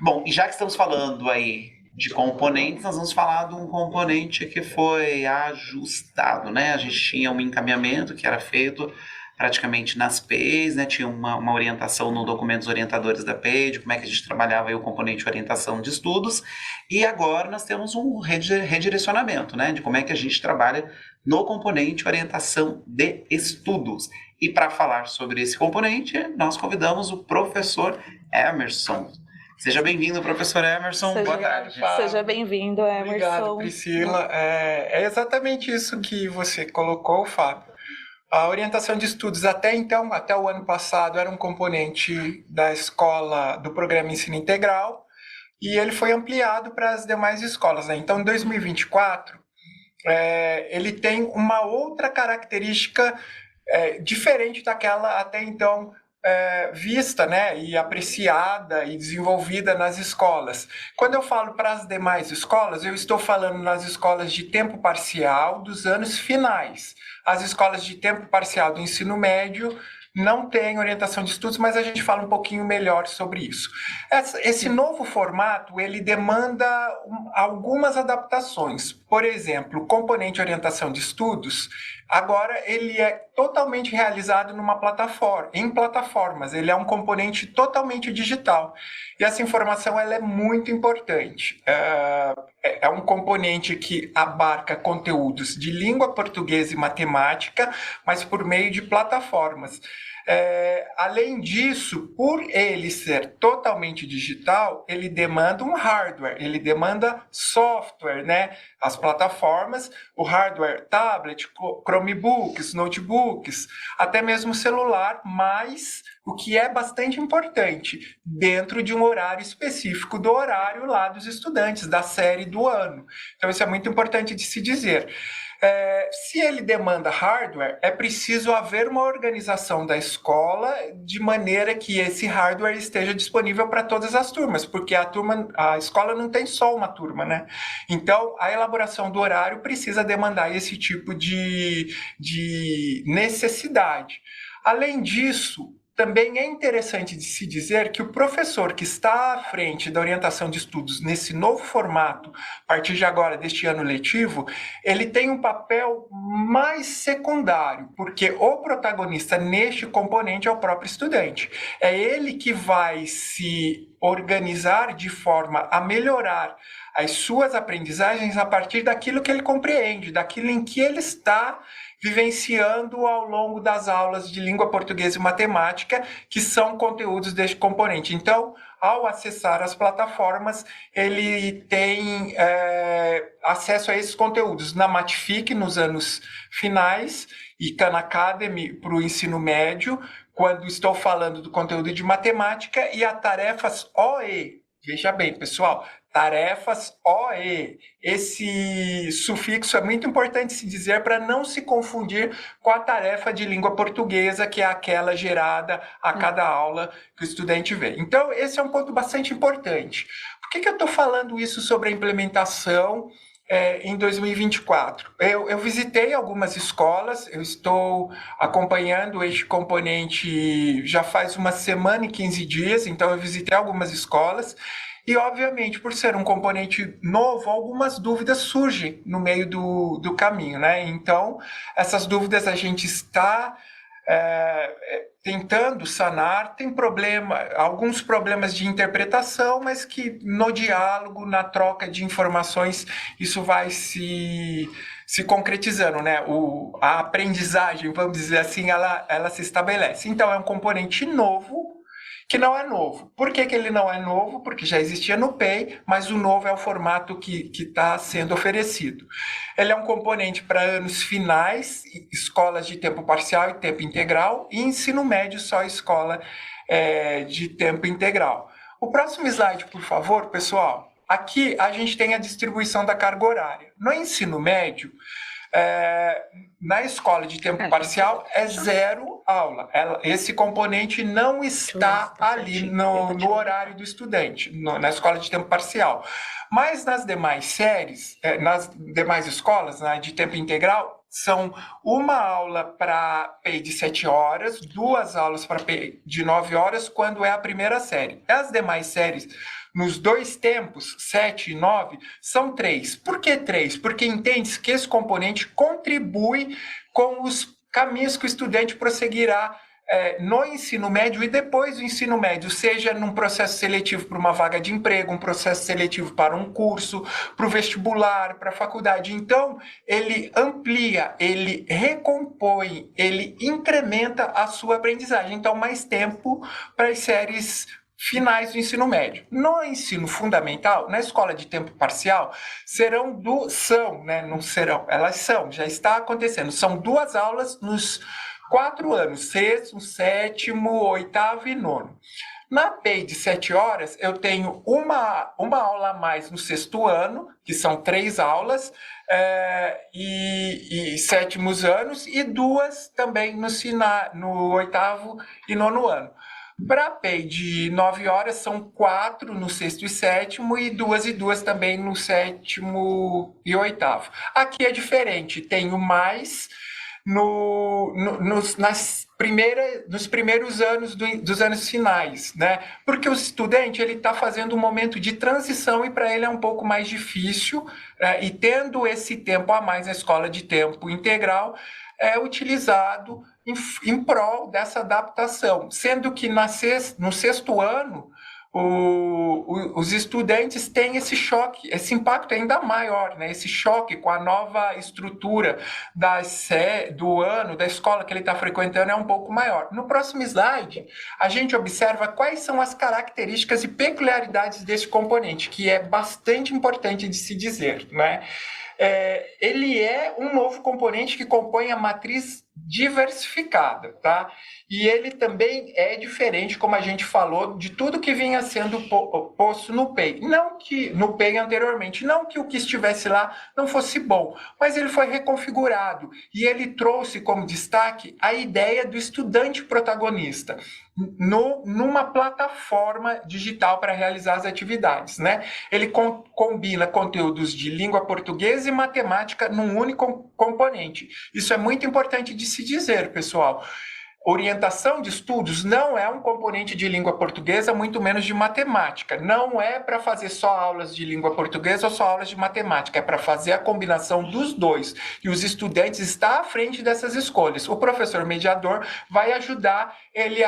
Bom, e já que estamos falando aí de componentes, nós vamos falar de um componente que foi ajustado, né? A gente tinha um encaminhamento que era feito praticamente nas PEIs, né? Tinha uma orientação no documentos orientadores da PEI, de como é que a gente trabalhava aí o componente orientação de estudos, e agora nós temos um redirecionamento, né? De como é que a gente trabalha no componente orientação de estudos. E para falar sobre esse componente, nós convidamos o professor Emerson. Seja bem-vindo, professor Emerson. Boa Seja, tarde. seja bem-vindo, Obrigado, Emerson. Priscila. É exatamente isso que você colocou, Fábio. A orientação de estudos até então, até o ano passado, era um componente da escola do programa Ensino Integral e ele foi ampliado para as demais escolas, né? Então, em 2024, ele tem uma outra característica diferente daquela até então vista, né, e apreciada e desenvolvida nas escolas. Quando eu falo para as demais escolas, eu estou falando nas escolas de tempo parcial dos anos finais. As escolas de tempo parcial do ensino médio não têm orientação de estudos, mas a gente fala um pouquinho melhor sobre isso. Esse novo formato, ele demanda algumas adaptações. Por exemplo, o componente orientação de estudos, agora ele é totalmente realizado em plataformas. Ele é um componente totalmente digital. E essa informação ela é muito importante. É um componente que abarca conteúdos de língua portuguesa e matemática, mas por meio de plataformas. Além disso, por ele ser totalmente digital, ele demanda um hardware, ele demanda software, né? As plataformas, o hardware, tablet, Chromebooks, notebooks, até mesmo celular, mas o que é bastante importante, dentro de um horário específico do horário lá dos estudantes, da série do ano. Então, isso é muito importante de se dizer. Se ele demanda hardware, é preciso haver uma organização da escola de maneira que esse hardware esteja disponível para todas as turmas, porque a escola não tem só uma turma, né? Então, a elaboração do horário precisa demandar esse tipo de necessidade. Além disso, também é interessante de se dizer que o professor que está à frente da orientação de estudos nesse novo formato, a partir de agora, deste ano letivo, ele tem um papel mais secundário, porque o protagonista neste componente é o próprio estudante. É ele que vai se organizar de forma a melhorar as suas aprendizagens a partir daquilo que ele compreende, daquilo em que ele está vivenciando ao longo das aulas de língua portuguesa e matemática, que são conteúdos deste componente. Então, ao acessar as plataformas, ele tem acesso a esses conteúdos na Matific nos anos finais e Khan Academy para o ensino médio, quando estou falando do conteúdo de matemática, e a tarefas OE. Veja bem, pessoal, tarefas OE. Esse sufixo é muito importante se dizer para não se confundir com a tarefa de língua portuguesa, que é aquela gerada a cada aula que o estudante vê. Então, esse é um ponto bastante importante. Por que eu estou falando isso sobre a implementação em 2024? Eu visitei algumas escolas, eu estou acompanhando este componente já faz uma semana e 15 dias, então eu visitei algumas escolas e, obviamente, por ser um componente novo, algumas dúvidas surgem no meio do caminho, né? Então, essas dúvidas a gente está tentando sanar. Tem alguns problemas de interpretação, mas que no diálogo, na troca de informações, isso vai se concretizando, né? A aprendizagem, vamos dizer assim, ela se estabelece. Então, é um componente novo, que não é novo. Por que ele não é novo? Porque já existia no PEI, mas o novo é o formato que está sendo oferecido. Ele é um componente para anos finais, escolas de tempo parcial e tempo integral, e ensino médio só escola de tempo integral. O próximo slide, por favor, pessoal. Aqui a gente tem a distribuição da carga horária. No ensino médio, na escola de tempo parcial é zero aula. Esse componente não está ali no horário do estudante, na escola de tempo parcial. Mas nas demais séries, nas demais escolas, né, de tempo integral, são uma aula para PEI de 7 horas, duas aulas para PEI de 9 horas, quando é a primeira série. As demais séries, nos 2 tempos, 7 e 9, são 3. Por que 3? Porque entende-se que esse componente contribui com os caminhos que o estudante prosseguirá no ensino médio e depois do ensino médio, seja num processo seletivo para uma vaga de emprego, um processo seletivo para um curso, para o vestibular, para a faculdade. Então, ele amplia, ele recompõe, ele incrementa a sua aprendizagem. Então, mais tempo para as séries finais do ensino médio. No ensino fundamental, na escola de tempo parcial, elas são, já está acontecendo, são 2 aulas nos 4 anos, 6º, 7º, 8º e 9º. Na PEI de 7 horas, eu tenho uma aula a mais no 6º ano, que são 3 aulas, e 7º anos, e 2 também no 8º e 9º ano. Para a PEI de 9 horas, são 4 no 6º e 7º, e 2 e 2 também no 7º e 8º. Aqui é diferente, tenho mais nos primeiros anos dos anos finais, né? Porque o estudante ele está fazendo um momento de transição e para ele é um pouco mais difícil, e tendo esse tempo a mais na escola de tempo integral, é utilizado em prol dessa adaptação, sendo que no 6º ano os estudantes têm esse choque, esse impacto ainda maior, né? Esse choque com a nova estrutura do ano, da escola que ele está frequentando é um pouco maior. No próximo slide, a gente observa quais são as características e peculiaridades desse componente, que é bastante importante de se dizer, né? Ele é um novo componente que compõe a matriz diversificada, tá? E ele também é diferente, como a gente falou, de tudo que vinha sendo posto no PEI. No PEI anteriormente, não que o que estivesse lá não fosse bom, mas ele foi reconfigurado e ele trouxe como destaque a ideia do estudante protagonista numa plataforma digital para realizar as atividades, né? Ele combina conteúdos de língua portuguesa e matemática num único componente. Isso é muito importante de se dizer, pessoal. Orientação de estudos não é um componente de língua portuguesa, muito menos de matemática. Não é para fazer só aulas de língua portuguesa ou só aulas de matemática. É para fazer a combinação dos dois. E os estudantes estão à frente dessas escolhas. O professor mediador vai ajudar ele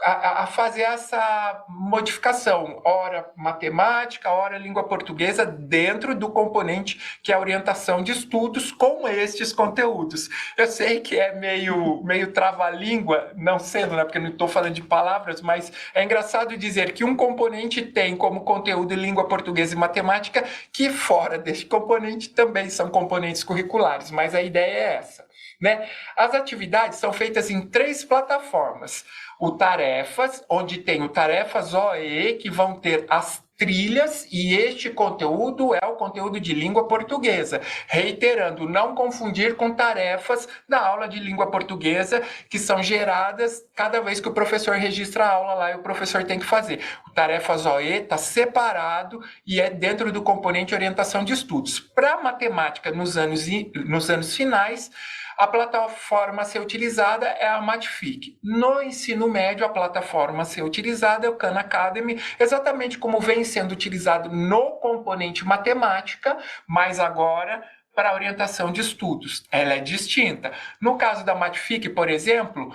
a fazer essa modificação, ora matemática, ora língua portuguesa, dentro do componente que é a orientação de estudos com estes conteúdos. Eu sei que é meio trava-língua, não sendo, né, porque eu não estou falando de palavras, mas é engraçado dizer que um componente tem como conteúdo língua portuguesa e matemática, que fora deste componente também são componentes curriculares, mas a ideia é essa, né? As atividades são feitas em 3 plataformas. O Tarefas, onde tem o Tarefas OE, que vão ter as trilhas, e este conteúdo é o conteúdo de língua portuguesa. Reiterando, não confundir com tarefas da aula de língua portuguesa, que são geradas cada vez que o professor registra a aula lá e o professor tem que fazer. O Tarefas OE está separado e é dentro do componente orientação de estudos. Para matemática, nos anos finais, a plataforma a ser utilizada é a Matfic. No ensino médio, a plataforma a ser utilizada é o Khan Academy, exatamente como vem sendo utilizado no componente matemática, mas agora para a orientação de estudos. Ela é distinta. No caso da Matfic, por exemplo,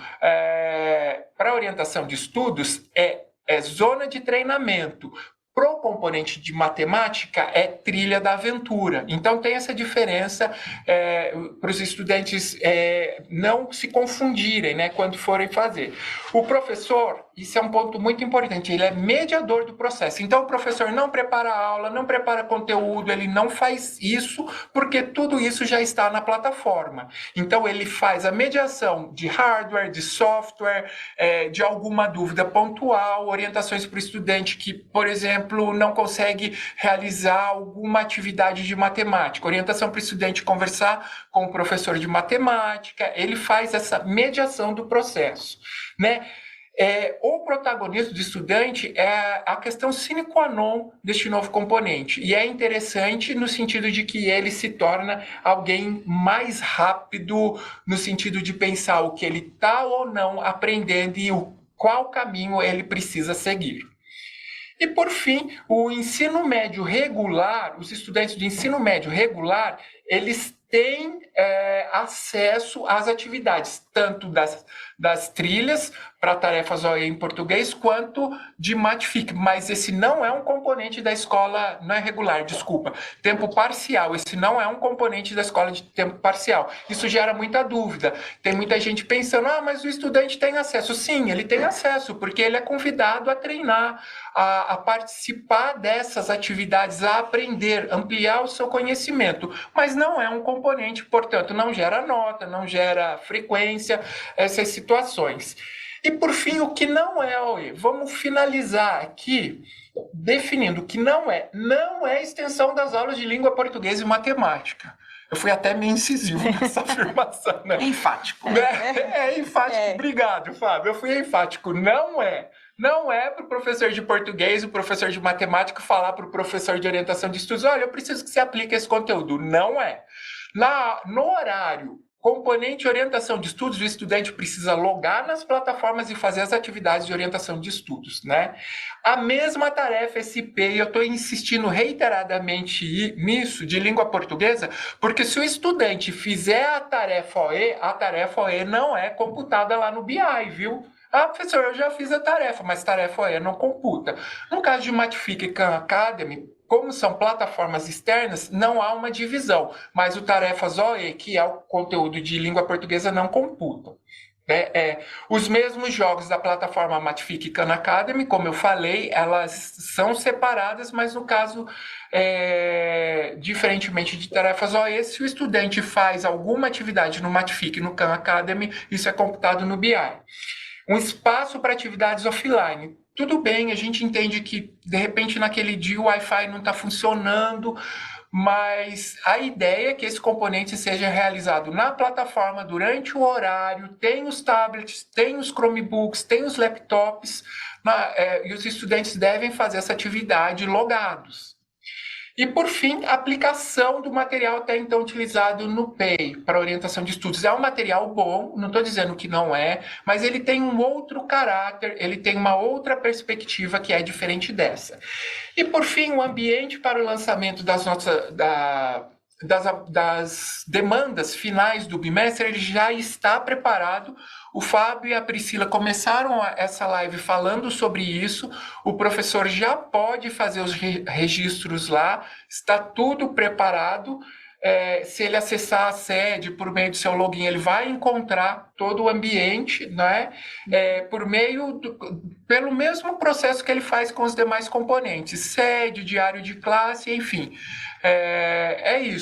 para a orientação de estudos, é zona de treinamento. Para o componente de matemática, é trilha da aventura. Então, tem essa diferença para os estudantes não se confundirem, né, quando forem fazer. O professor, isso é um ponto muito importante, ele é mediador do processo. Então, o professor não prepara a aula, não prepara conteúdo, ele não faz isso, porque tudo isso já está na plataforma. Então, ele faz a mediação de hardware, de software, de alguma dúvida pontual, orientações para o estudante que, por exemplo, não consegue realizar alguma atividade de matemática. Orientação para o estudante conversar com o professor de matemática, ele faz essa mediação do processo, né? O protagonismo do estudante é a questão sine qua non deste novo componente. E é interessante no sentido de que ele se torna alguém mais rápido, no sentido de pensar o que ele está ou não aprendendo e qual caminho ele precisa seguir. E, por fim, o ensino médio regular, os estudantes do ensino médio regular, eles têm acesso às atividades, tanto das trilhas para tarefas OE em português, quanto de Matfic, mas esse não é um componente da escola, não é regular, desculpa, tempo parcial, esse não é um componente da escola de tempo parcial. Isso gera muita dúvida. Tem muita gente pensando, mas o estudante tem acesso. Sim, ele tem acesso, porque ele é convidado a treinar, a participar dessas atividades, a aprender, ampliar o seu conhecimento, mas não é um componente, portanto, não gera nota, não gera frequência, essas situações. E, por fim, o que não é OE? Vamos finalizar aqui definindo que não é extensão das aulas de língua portuguesa e matemática. Eu fui até meio incisivo nessa afirmação, né? É enfático. É enfático. Obrigado, Fábio. Eu fui enfático. Não é. Não é para o professor de português, o professor de matemática falar para o professor de orientação de estudos, olha, eu preciso que você aplique esse conteúdo. Não é. No horário componente orientação de estudos, o estudante precisa logar nas plataformas e fazer as atividades de orientação de estudos, né? A mesma tarefa SP, e eu estou insistindo reiteradamente nisso, de língua portuguesa, porque se o estudante fizer a tarefa OE não é computada lá no BI, viu? Professor, eu já fiz a tarefa, mas tarefa OE não computa. No caso de Matfic e Khan Academy, como são plataformas externas, não há uma divisão, mas o Tarefas OE, que é o conteúdo de língua portuguesa, não computa. Os mesmos jogos da plataforma Matfic e Khan Academy, como eu falei, elas são separadas, mas no caso, diferentemente de Tarefas OE, se o estudante faz alguma atividade no Matfic e no Khan Academy, isso é computado no BI. Um espaço para atividades offline. Tudo bem, a gente entende que, de repente, naquele dia o Wi-Fi não está funcionando, mas a ideia é que esse componente seja realizado na plataforma durante o horário, tem os tablets, tem os Chromebooks, tem os laptops, e os estudantes devem fazer essa atividade logados. E, por fim, a aplicação do material até então utilizado no PEI, para orientação de estudos. É um material bom, não estou dizendo que não é, mas ele tem um outro caráter, ele tem uma outra perspectiva que é diferente dessa. E, por fim, o ambiente para o lançamento das demandas finais do bimestre, ele já está preparado. O Fábio e a Priscila começaram essa live falando sobre isso. O professor já pode fazer os registros lá, está tudo preparado. Se ele acessar a sede por meio do seu login, ele vai encontrar todo o ambiente, né? Pelo mesmo processo que ele faz com os demais componentes, sede, diário de classe, enfim. É isso.